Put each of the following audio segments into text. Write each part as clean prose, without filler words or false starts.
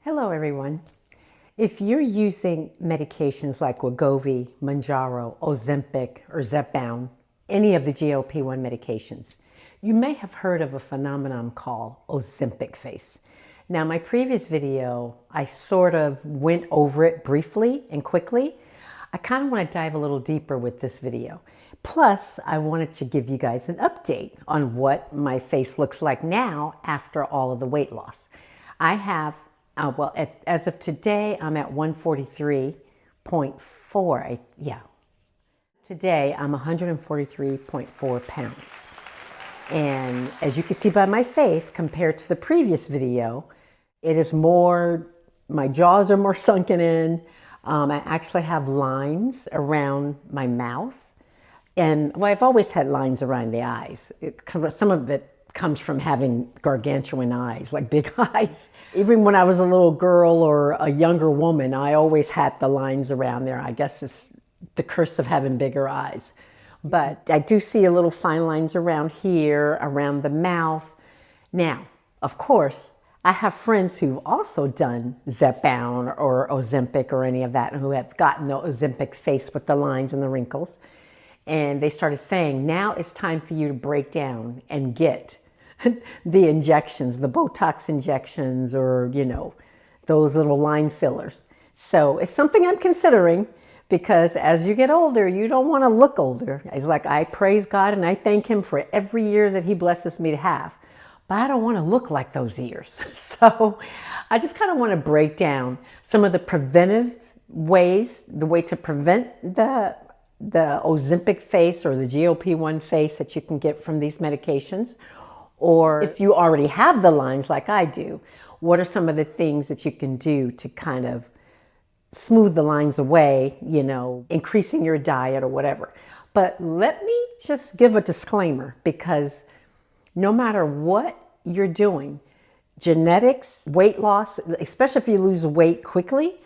Hello everyone. If you're using medications like Wegovy, Mounjaro, Ozempic, or Zepbound, any of the GLP-1 medications, you may have heard of a phenomenon called Ozempic face. Now, my previous video, I sort of went over it briefly and quickly. I kind of want to dive a little deeper with this video. Plus, I wanted to give you guys an update on what my face looks like now after all of the weight loss. I have as of today, I'm at 143.4. Today, I'm 143.4 pounds. And as you can see by my face, compared to the previous video, it is more, my jaws are more sunken in. I actually have lines around my mouth. And well, I've always had lines around the eyes. Some of it comes from having gargantuan eyes, like big eyes. Even when I was a little girl or a younger woman, I always had the lines around there. I guess it's the curse of having bigger eyes. But I do see a little fine lines around here, around the mouth. Now, of course, I have friends who've also done Zepbound or Ozempic or any of that, and who have gotten the Ozempic face with the lines and the wrinkles. And they started saying, now it's time for you to break down and get the injections, the Botox injections, or, those little line fillers. So it's something I'm considering, because as you get older, you don't want to look older. It's like, I praise God and I thank Him for every year that He blesses me to have. But I don't want to look like those years. So I just kind of want to break down some of the preventive ways, the way to prevent the Ozempic face or the GLP-1 face that you can get from these medications. Or if you already have the lines like I do, what are some of the things that you can do to kind of smooth the lines away, increasing your diet or whatever. But let me just give a disclaimer, because no matter what you're doing, genetics, weight loss, especially if you lose weight quickly,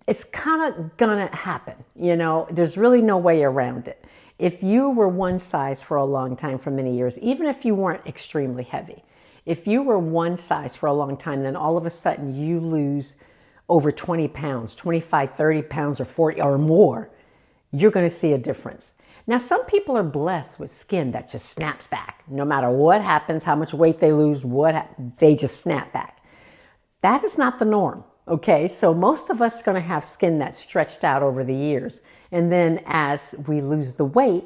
it's kind of gonna happen. There's really no way around it. If you were one size for a long time, for many years, even if you weren't extremely heavy, if you were one size for a long time, then all of a sudden you lose over 20 pounds, 25, 30 pounds, or 40 or more, you're going to see a difference. Now, some people are blessed with skin that just snaps back. No matter what happens, how much weight they lose, they just snap back. That is not the norm, okay? So most of us are going to have skin that's stretched out over the years. And then as we lose the weight,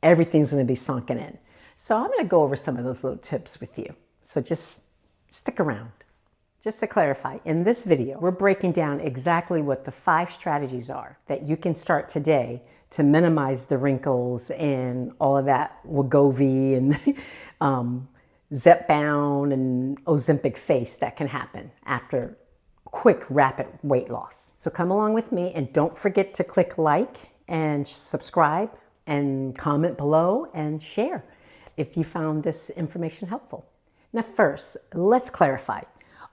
everything's going to be sunken in. So I'm going to go over some of those little tips with you. So just stick around. Just to clarify, in this video, we're breaking down exactly what the 5 strategies are that you can start today to minimize the wrinkles and all of that Wegovy and Zepbound and Ozempic face that can happen after quick, rapid weight loss. So come along with me, and don't forget to click like and subscribe and comment below and share if you found this information helpful. Now first, let's clarify.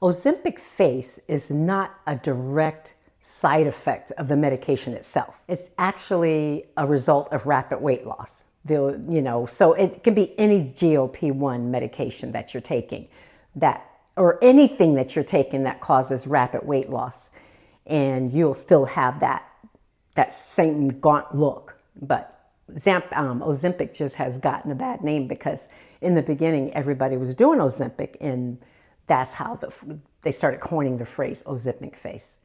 Ozempic face is not a direct side effect of the medication itself. It's actually a result of rapid weight loss. So it can be any GLP-1 medication that you're taking, or anything that you're taking that causes rapid weight loss, and you'll still have that same gaunt look. But Ozempic just has gotten a bad name because in the beginning everybody was doing Ozempic, and that's how they started coining the phrase Ozempic face.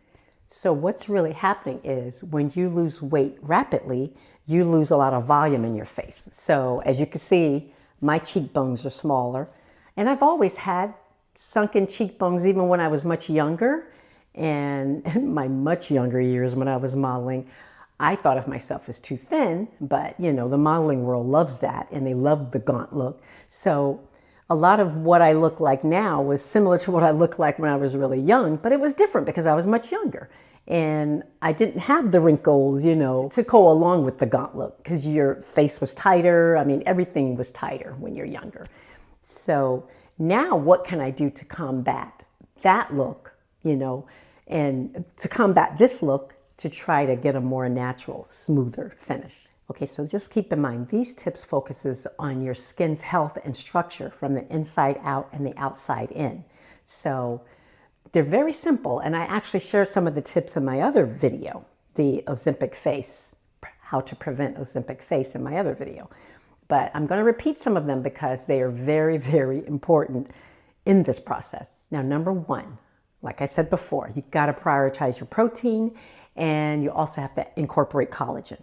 So what's really happening is when you lose weight rapidly, you lose a lot of volume in your face. So as you can see, my cheekbones are smaller, and I've always had sunken cheekbones even when I was much younger. And in my much younger years when I was modeling, I thought of myself as too thin, but the modeling world loves that, and they love the gaunt look. So a lot of what I look like now was similar to what I looked like when I was really young, but it was different because I was much younger. And I didn't have the wrinkles, to go along with the gaunt look, because your face was tighter. I mean, everything was tighter when you're younger. So now what can I do to combat that look, and to combat this look, to try to get a more natural, smoother finish? Okay, so just keep in mind, these tips focuses on your skin's health and structure from the inside out and the outside in. So they're very simple, and I actually share some of the tips in my other video, the Ozempic face, how to prevent Ozempic face in my other video. But I'm going to repeat some of them because they are very, very important in this process. Now, number one, like I said before, you've got to prioritize your protein, and you also have to incorporate collagen.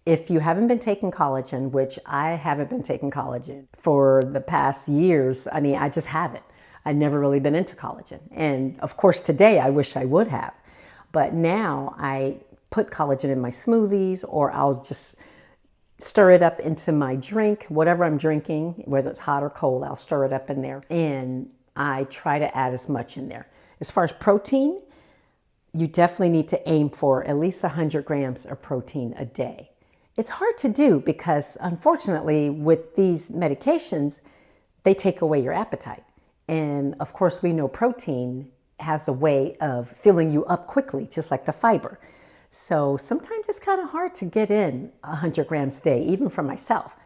If you haven't been taking collagen, which I haven't been taking collagen for the past years, I mean, I just haven't. I've never really been into collagen. And of course, today I wish I would have. But now I put collagen in my smoothies, or I'll just stir it up into my drink, whatever I'm drinking, whether it's hot or cold, I'll stir it up in there. And I try to add as much in there. As far as protein, you definitely need to aim for at least 100 grams of protein a day. It's hard to do because, unfortunately, with these medications, they take away your appetite. And of course, we know protein has a way of filling you up quickly, just like the fiber. So sometimes it's kind of hard to get in 100 grams a day, even for myself.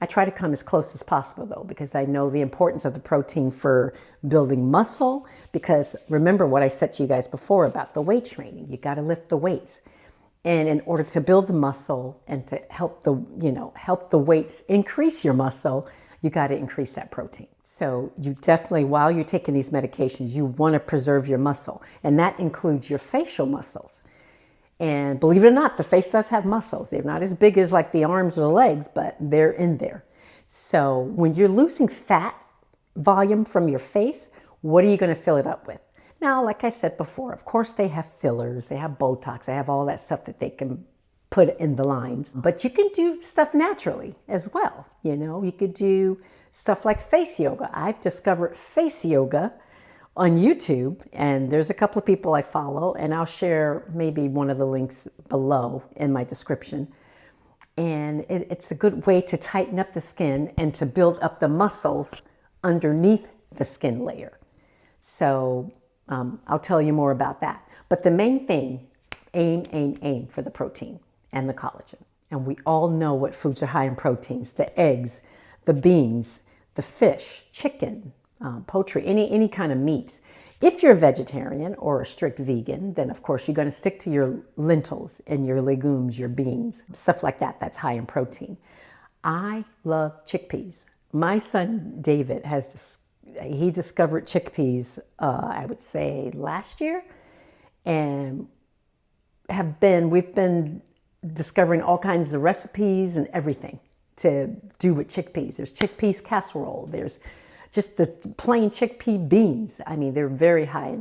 I try to come as close as possible, though, because I know the importance of the protein for building muscle. Because remember what I said to you guys before about the weight training. You got to lift the weights. And in order to build the muscle and to help the weights increase your muscle, you got to increase that protein. So you definitely, while you're taking these medications, you want to preserve your muscle. And that includes your facial muscles. And believe it or not, the face does have muscles. They're not as big as like the arms or the legs, but they're in there. So when you're losing fat volume from your face, what are you going to fill it up with? Now, like I said before, of course they have fillers, they have Botox, they have all that stuff that they can put in the lines. But you can do stuff naturally as well. You could do stuff like face yoga. I've discovered face yoga on YouTube, and there's a couple of people I follow, and I'll share maybe one of the links below in my description. And it's a good way to tighten up the skin and to build up the muscles underneath the skin layer. So I'll tell you more about that. But the main thing, aim for the protein and the collagen. And we all know what foods are high in proteins: the eggs, the beans, the fish, chicken, poultry, any kind of meats. If you're a vegetarian or a strict vegan, then of course you're going to stick to your lentils and your legumes, your beans, stuff like that. That's high in protein. I love chickpeas. My son David he discovered chickpeas, I would say last year, and we've been discovering all kinds of recipes and everything to do with chickpeas. There's chickpeas casserole. There's just the plain chickpea beans. I mean, they're very high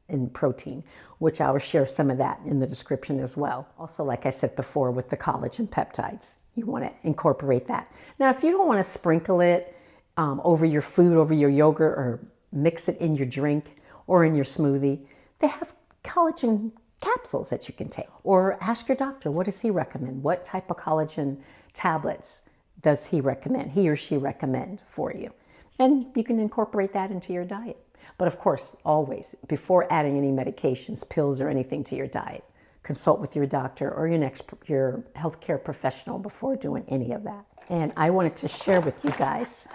in protein, which I will share some of that in the description as well. Also, like I said before, with the collagen peptides, you want to incorporate that. Now, if you don't want to sprinkle it over your food, over your yogurt, or mix it in your drink or in your smoothie, they have collagen capsules that you can take. Or ask your doctor, what does he recommend? What type of collagen tablets does he or she recommend for you? And you can incorporate that into your diet. But of course, always, before adding any medications, pills, or anything to your diet, consult with your doctor or your healthcare professional before doing any of that. And I wanted to share with you guys,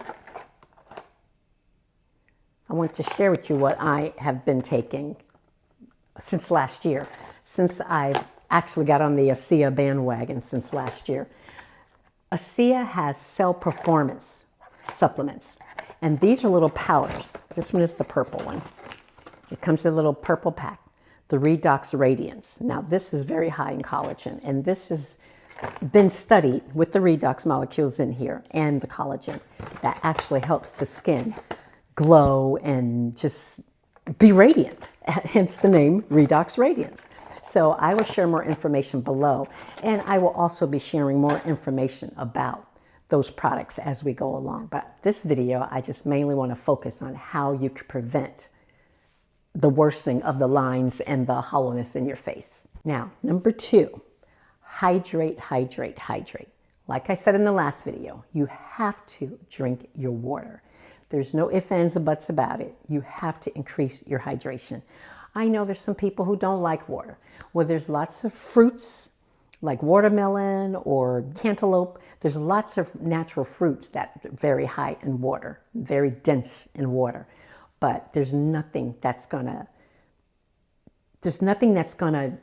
what I have been taking since last year, since I've actually got on the ASEA bandwagon since last year. ASEA has cell performance supplements, and these are little powders. This one is the purple one. It comes in a little purple pack, the Redox Radiance. Now, this is very high in collagen, and this has been studied with the redox molecules in here and the collagen that actually helps the skin glow and just be radiant, hence the name Redox Radiance. So I will share more information below, and I will also be sharing more information about those products as we go along. But this video, I just mainly want to focus on how you can prevent the worsening of the lines and the hollowness in your face. Now, number 2, hydrate. Like I said in the last video, you have to drink your water. There's no ifs, ands, or buts about it. You have to increase your hydration. I know there's some people who don't like water. Well, there's lots of fruits like watermelon or cantaloupe. There's lots of natural fruits that are very high in water, very dense in water. But there's nothing that's going to there's nothing that's gonna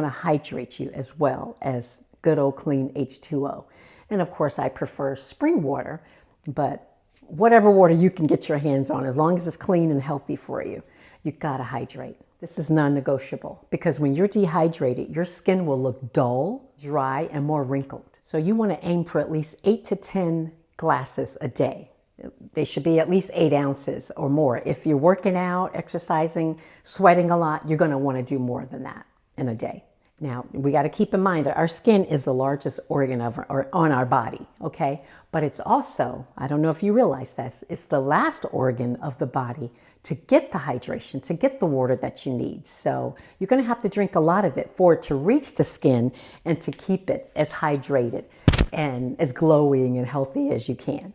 hydrate you as well as good old clean H2O. And of course, I prefer spring water, but whatever water you can get your hands on, as long as it's clean and healthy for you, you've got to hydrate. This is non-negotiable because when you're dehydrated, your skin will look dull, dry, and more wrinkled. So you want to aim for at least 8 to 10 glasses a day. They should be at least 8 ounces or more. If you're working out, exercising, sweating a lot, you're going to want to do more than that in a day. Now, we got to keep in mind that our skin is the largest organ on our body, okay? But it's also, I don't know if you realize this, it's the last organ of the body to get the hydration, to get the water that you need. So you're going to have to drink a lot of it for it to reach the skin and to keep it as hydrated and as glowing and healthy as you can.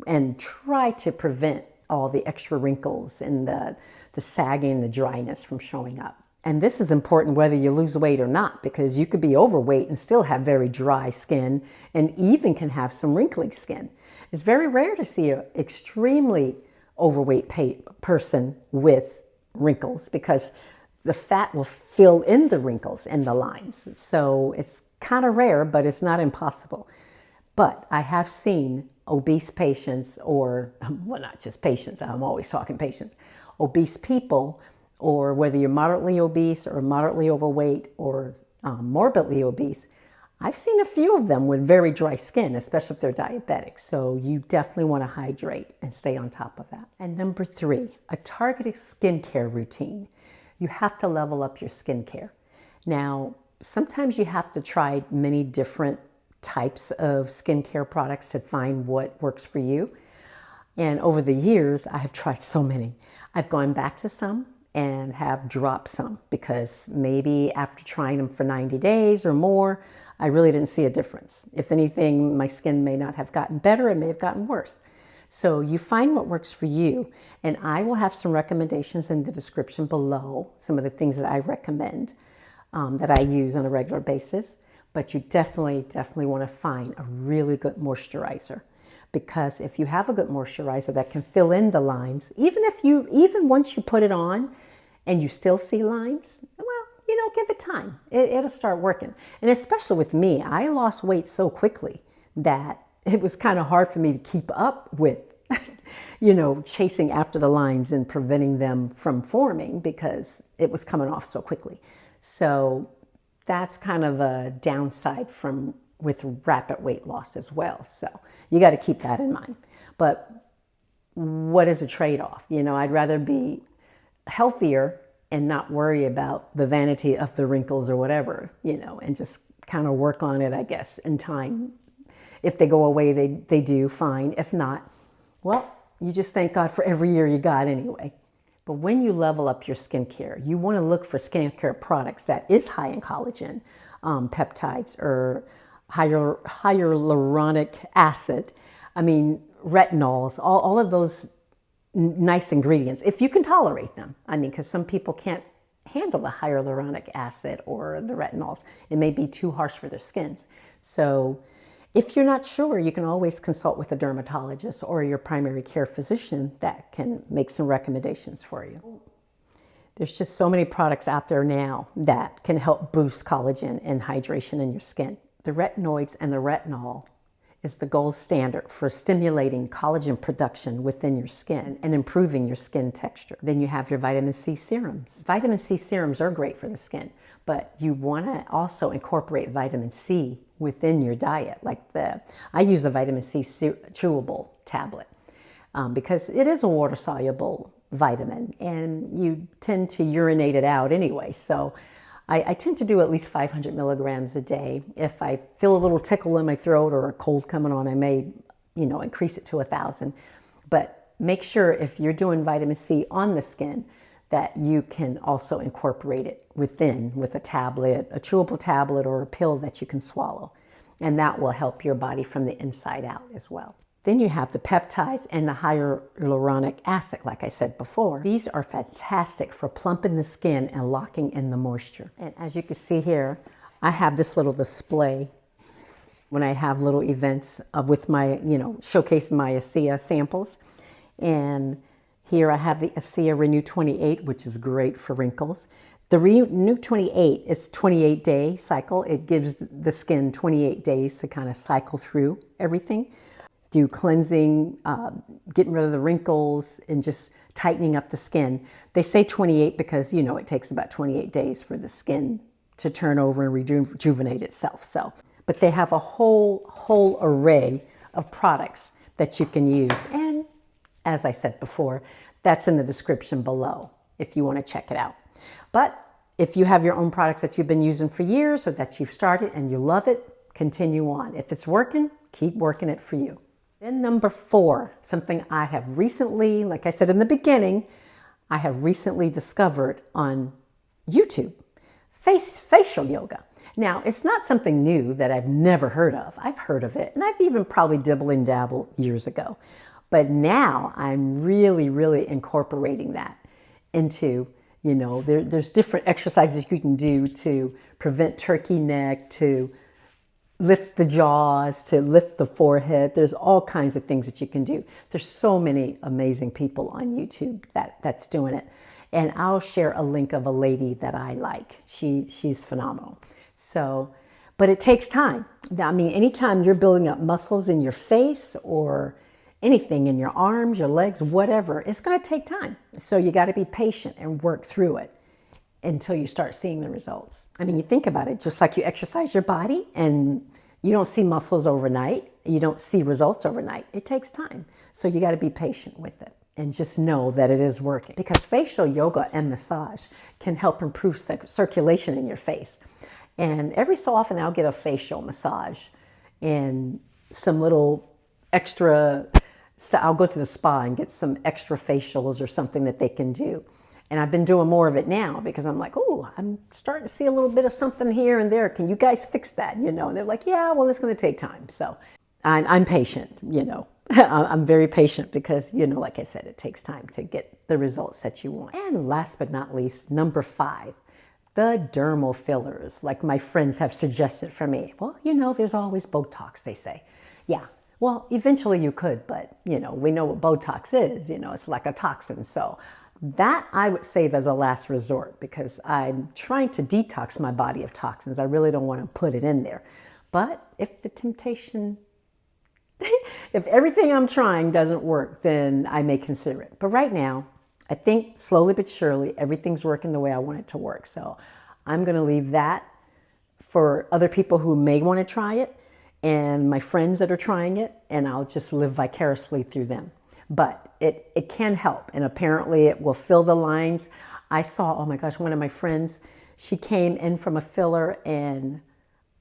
And try to prevent all the extra wrinkles and the sagging, the dryness from showing up. And this is important whether you lose weight or not, because you could be overweight and still have very dry skin and even can have some wrinkly skin. It's very rare to see an extremely overweight person with wrinkles because the fat will fill in the wrinkles and the lines. So it's kind of rare, but it's not impossible. But I have seen obese patients, or, well, not just patients, I'm always talking patients, obese people, or whether you're moderately obese or moderately overweight or morbidly obese, I've seen a few of them with very dry skin, especially if they're diabetic. So you definitely want to hydrate and stay on top of that. And number 3, a targeted skincare routine. You have to level up your skincare. Now, sometimes you have to try many different types of skincare products to find what works for you. And over the years, I have tried so many. I've gone back to some and have dropped some because maybe after trying them for 90 days or more, I really didn't see a difference. If anything, my skin may not have gotten better, it may have gotten worse. So you find what works for you, and I will have some recommendations in the description below, some of the things that I recommend that I use on a regular basis. But you definitely want to find a really good moisturizer, because if you have a good moisturizer that can fill in the lines, even once you put it on and you still see lines, well, give it time. It'll start working. And especially with me, I lost weight so quickly that it was kind of hard for me to keep up with, chasing after the lines and preventing them from forming because it was coming off so quickly. So that's kind of a downside with rapid weight loss as well. So you got to keep that in mind. But what is a trade-off? I'd rather be healthier and not worry about the vanity of the wrinkles or whatever, and just kind of work on it, I guess, in time. If they go away, they do, fine. If not, well, you just thank God for every year you got anyway. But when you level up your skincare, you want to look for skincare products that is high in collagen, peptides, or hyaluronic acid. Retinols, all of those nice ingredients, if you can tolerate them. Because some people can't handle the hyaluronic acid or the retinols. It may be too harsh for their skins. So if you're not sure, you can always consult with a dermatologist or your primary care physician that can make some recommendations for you. There's just so many products out there now that can help boost collagen and hydration in your skin. The retinoids and the retinol is the gold standard for stimulating collagen production within your skin and improving your skin texture. Then you have your vitamin C serums. Vitamin C serums are great for the skin, but you want to also incorporate vitamin C within your diet. I use a vitamin C chewable tablet because it is a water-soluble vitamin and you tend to urinate it out anyway. So I tend to do at least 500 milligrams a day. If I feel a little tickle in my throat or a cold coming on, I may, increase it to 1,000. But make sure if you're doing vitamin C on the skin that you can also incorporate it with a tablet, a chewable tablet or a pill that you can swallow. And that will help your body from the inside out as well. Then you have the peptides and the hyaluronic acid, like I said before. These are fantastic for plumping the skin and locking in the moisture. And as you can see here, I have this little display when I have little events with my, showcasing my ASEA samples. And Here I have the ASEA Renew 28, which is great for wrinkles. The Renew 28 is 28-day cycle. It gives the skin 28 days to kind of cycle through everything. Do cleansing, getting rid of the wrinkles, and just tightening up the skin. They say 28 because, you know, it takes about 28 days for the skin to turn over and rejuvenate itself. So, but they have a whole array of products that you can use. And as I said before, that's in the description below if you want to check it out. But if you have your own products that you've been using for years or that you've started and you love it, continue on. If it's working, keep working it for you. Then number 4, something I have recently, like I said in the beginning, I have recently discovered on YouTube, facial yoga. Now, it's not something new that I've never heard of. I've heard of it, and I've even probably dibble and dabble years ago. But now I'm really incorporating that into, you know, there's different exercises you can do to prevent turkey neck, to lift the jaws, to lift the forehead. There's all kinds of things that you can do. There's so many amazing people on YouTube that's doing it. And I'll share a link of a lady that I like. She's phenomenal. So, but it takes time. I mean, anytime you're building up muscles in your face or anything in your arms, your legs, whatever, it's going to take time. So you got to be patient and work through it until you start seeing the results. I mean, you think about it, just like you exercise your body and you don't see muscles overnight, you don't see results overnight. It takes time. So you got to be patient with it and just know that it is working, because facial yoga and massage can help improve circulation in your face. And every so often I'll get a facial massage and some little extra, I'll go to the spa and get some extra facials or something that they can do. And I've been doing more of it now because I'm like, oh, I'm starting to see a little bit of something here and there. Can you guys fix that? You know, and they're like, yeah, well, it's going to take time. So I'm patient, you know. I'm very patient because, you know, like I said, it takes time to get the results that you want. And last but not least, number 5, the dermal fillers, like my friends have suggested for me. Well, you know, there's always Botox, they say. Yeah, well, eventually you could, but, you know, we know what Botox is. You know, it's like a toxin. So that I would save as a last resort because I'm trying to detox my body of toxins. I really don't want to put it in there. But if the temptation, if everything I'm trying doesn't work, then I may consider it. But right now, I think slowly but surely, everything's working the way I want it to work. So I'm going to leave that for other people who may want to try it and my friends that are trying it, and I'll just live vicariously through them. But it can help, and apparently it will fill the lines. I saw, oh my gosh, one of my friends, she came in from a filler and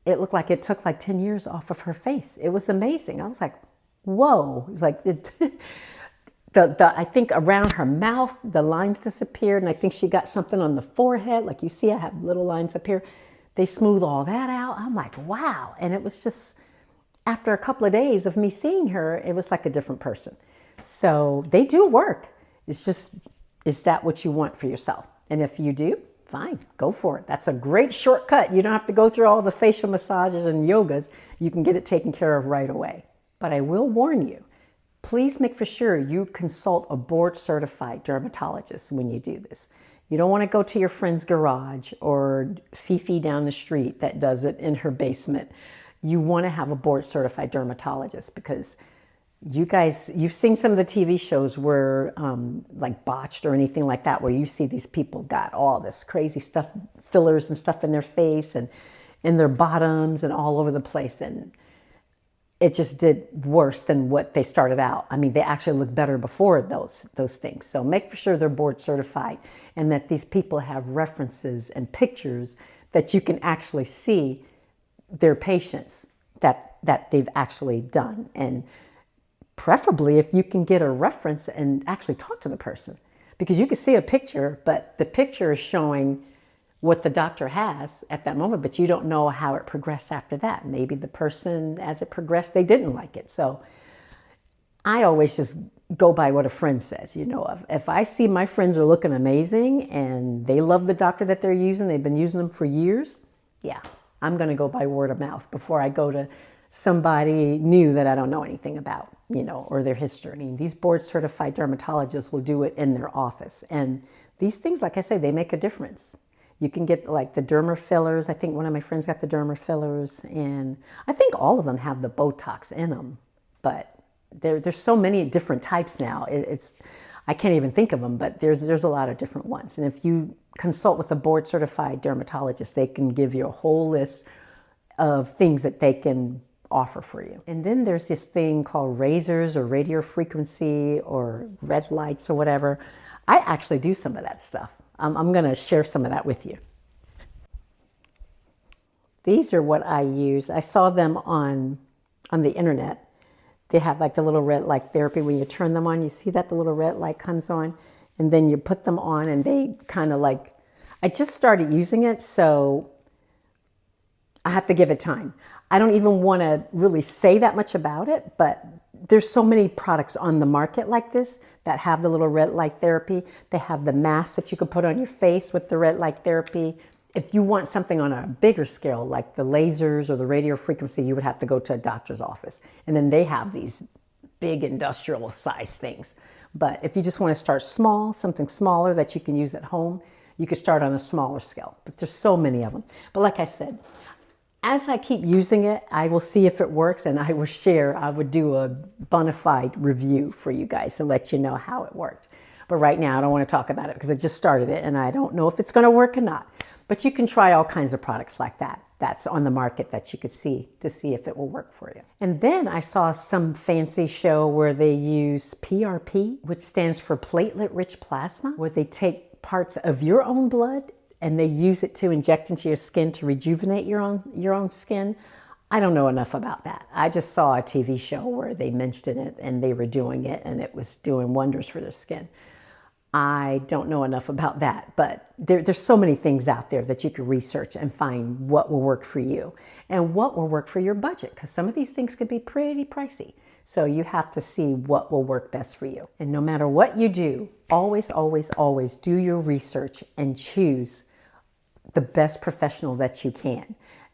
it looked like it took like 10 years off of her face. It was amazing. I was like, whoa. It's like I think around her mouth, the lines disappeared, and I think she got something on the forehead. Like you see, I have little lines up here. They smooth all that out. I'm like, wow. And it was just, after a couple of days of me seeing her, it was like a different person. So they do work. It's just, is that what you want for yourself? And if you do, fine, go for it. That's a great shortcut. You don't have to go through all the facial massages and yogas. You can get it taken care of right away. But I will warn you, please make for sure you consult a board-certified dermatologist when you do this. You don't want to go to your friend's garage or Fifi down the street that does it in her basement. You want to have a board-certified dermatologist because you guys, you've seen some of the TV shows where like Botched or anything like that, where you see these people got all this crazy stuff, fillers and stuff in their face and in their bottoms and all over the place. And it just did worse than what they started out. I mean, they actually look better before those things. So make for sure they're board certified and that these people have references and pictures that you can actually see their patients that they've actually done. And preferably if you can get a reference and actually talk to the person, because you can see a picture, but the picture is showing what the doctor has at that moment, but you don't know how it progressed after that. Maybe the person, as it progressed, they didn't like it. So I always just go by what a friend says. You know, if I see my friends are looking amazing and they love the doctor that they're using, they've been using them for years, yeah, I'm going to go by word of mouth before I go to somebody new that I don't know anything about. or their history. I mean, these board certified dermatologists will do it in their office. And these things, like I say, they make a difference. You can get like the derma fillers. I think one of my friends got the derma fillers, and I think all of them have the Botox in them. But there's so many different types now. I can't even think of them, but there's a lot of different ones. And if you consult with a board certified dermatologist, they can give you a whole list of things that they can offer for you. And then there's this thing called razors or radio frequency or red lights or whatever. I actually do some of that stuff. I'm going to share some of that with you. These are what I use. I saw them on the internet. They have like the little red light therapy. When you turn them on, you see that the little red light comes on, and then you put them on and they kind of like, I just started using it, so I have to give it time. I don't even want to really say that much about it, but there's so many products on the market like this that have the little red light therapy. They have the mask that you can put on your face with the red light therapy. If you want something on a bigger scale, like the lasers or the radio frequency, you would have to go to a doctor's office. And then they have these big industrial size things. But if you just want to start small, something smaller that you can use at home, you could start on a smaller scale. But there's so many of them. But like I said, as I keep using it, I will see if it works, and I will share. I would do a bona fide review for you guys and let you know how it worked. But right now, I don't want to talk about it because I just started it, and I don't know if it's going to work or not. But you can try all kinds of products like that. That's on the market that you could see to see if it will work for you. And then I saw some fancy show where they use PRP, which stands for platelet-rich plasma, where they take parts of your own blood and they use it to inject into your skin to rejuvenate your own skin. I don't know enough about that. I just saw a TV show where they mentioned it and they were doing it and it was doing wonders for their skin. I don't know enough about that, but there's so many things out there that you can research and find what will work for you and what will work for your budget, because some of these things can be pretty pricey. So you have to see what will work best for you. And no matter what you do, always, always, always do your research and choose the best professional that you can.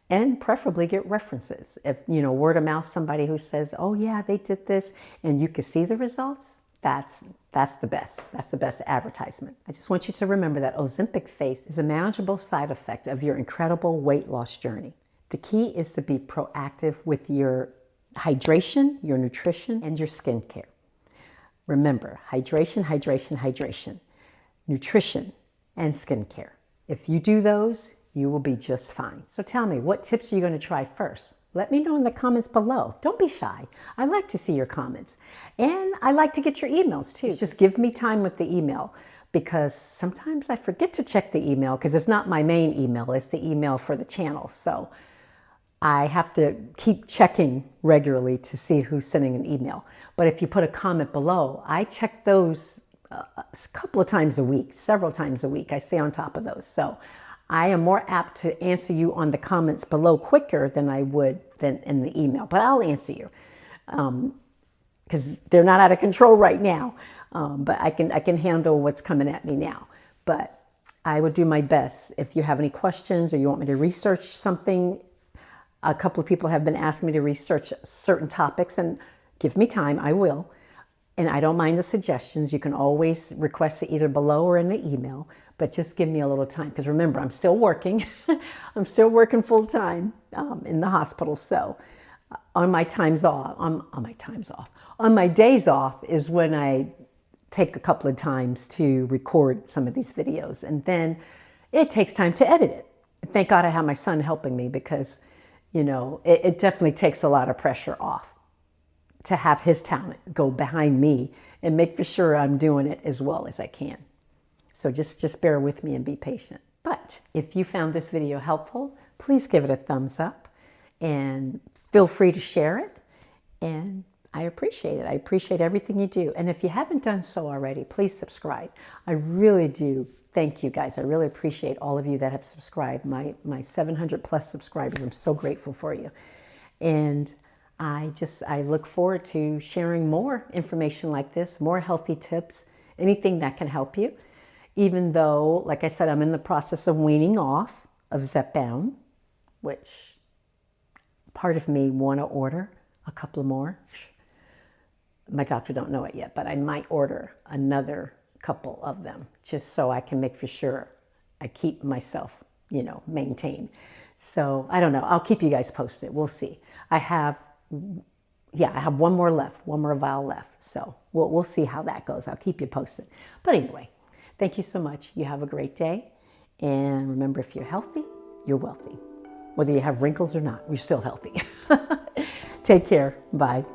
And preferably get references. If, word of mouth, somebody who says, oh yeah, they did this, and you can see the results, that's the best. That's the best advertisement. I just want you to remember that Ozempic face is a manageable side effect of your incredible weight loss journey. The key is to be proactive with your hydration, your nutrition, and your skincare. Remember, hydration, hydration, hydration, nutrition, and skincare. If you do those, you will be just fine. So tell me, what tips are you going to try first? Let me know in the comments below. Don't be shy. I like to see your comments. And I like to get your emails too. Just give me time with the email, because sometimes I forget to check the email because it's not my main email. It's the email for the channel. So I have to keep checking regularly to see who's sending an email. But if you put a comment below, I check those a couple of times a week, several times a week. I stay on top of those. So I am more apt to answer you on the comments below quicker than I would than in the email. But I'll answer you because they're not out of control right now. But I can handle what's coming at me now. But I would do my best. If you have any questions or you want me to research something, a couple of people have been asking me to research certain topics, and give me time, I will. And I don't mind the suggestions. You can always request it either below or in the email, but just give me a little time. Because remember, I'm still working. I'm still working full time in the hospital. So on my days off is when I take a couple of times to record some of these videos. And then it takes time to edit it. Thank God I have my son helping me, because, it definitely takes a lot of pressure off to have his talent go behind me and make for sure I'm doing it as well as I can. So just bear with me and be patient. But if you found this video helpful, please give it a thumbs up and feel free to share it. And I appreciate it. I appreciate everything you do. And if you haven't done so already, please subscribe. I really do. Thank you guys. I really appreciate all of you that have subscribed. My 700 plus subscribers. I'm so grateful for you. And I look forward to sharing more information like this, more healthy tips, anything that can help you. Even though, like I said, I'm in the process of weaning off of Zepbound, which part of me want to order a couple more. My doctor don't know it yet, but I might order another couple of them just so I can make for sure I keep myself, maintained. So I don't know. I'll keep you guys posted. We'll see. I have one more left, one more vial left. So we'll see how that goes. I'll keep you posted. But anyway, thank you so much. You have a great day. And remember, if you're healthy, you're wealthy. Whether you have wrinkles or not, you're still healthy. Take care. Bye.